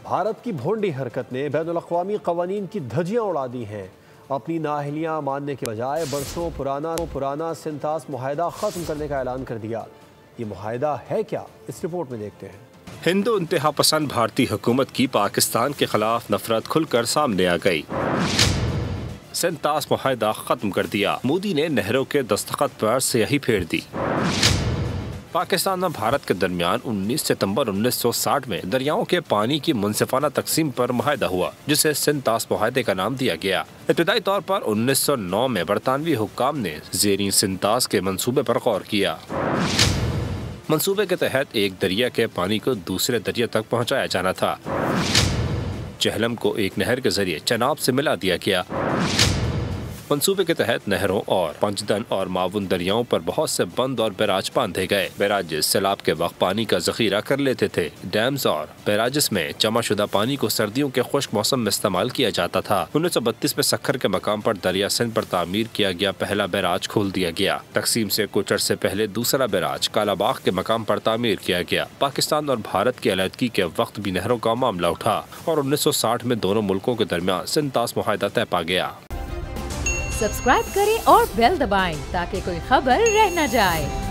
بھارت کی بھونڈی حرکت نے بین الاقوامی قوانین کی دھجیاں اڑا دی ہیں۔ اپنی نااہلیاں ماننے کے بجائے برسوں پرانا سنتاس معاہدہ ختم کرنے کا اعلان کر دیا۔ یہ معاہدہ ہے کیا؟ اس رپورٹ میں دیکھتے ہیں۔ ہندو انتہا پسند بھارتی حکومت کی پاکستان کے خلاف نفرت کھل کر سامنے آ گئی۔ سنتاس معاہدہ ختم کر دیا، مودی نے نہرو کے دستخط پر سیاہی پھیر دی۔ پاکستان اور بھارت کے درمیان 19 ستمبر 1960 میں دریاؤں کے پانی کی منصفانہ تقسیم پر معاہدہ ہوا، جسے سنتاس معاہدے کا نام دیا گیا۔ ابتدائی طور پر 1909 میں برطانوی حکام نے زیریں سنتاس کے منصوبے پر غور کیا۔ منصوبے کے تحت ایک دریا کے پانی کو دوسرے دریا تک پہنچایا جانا تھا۔ جہلم کو ایک نہر کے ذریعے چناب سے ملا دیا گیا۔ منصوبے کے تحت نہروں اور پنجدن اور معاون دریاؤں پر بہت سے بند اور بیراج باندھے گئے۔ بیراجز سیلاب کے وقت پانی کا ذخیرہ کر لیتے تھے۔ ڈیمز اور بیراجز میں جمع شدہ پانی کو سردیوں کے خشک موسم میں استعمال کیا جاتا تھا۔ 1932 میں سکھر کے مقام پر دریا سندھ پر تعمیر کیا گیا پہلا بیراج کھول دیا گیا۔ تقسیم سے کچھ عرصے پہلے دوسرا بیراج کالا باغ کے مقام پر تعمیر کیا گیا۔ پاکستان اور بھارت کی علیحدگی کے وقت بھی نہروں کا معاملہ اٹھا اور 1960 میں دونوں ملکوں کے درمیان سنتاس معاہدہ طے پا گیا۔ سبسکرائب کریں اور بیل دبائیں تاکہ کوئی خبر رہ نہ جائے۔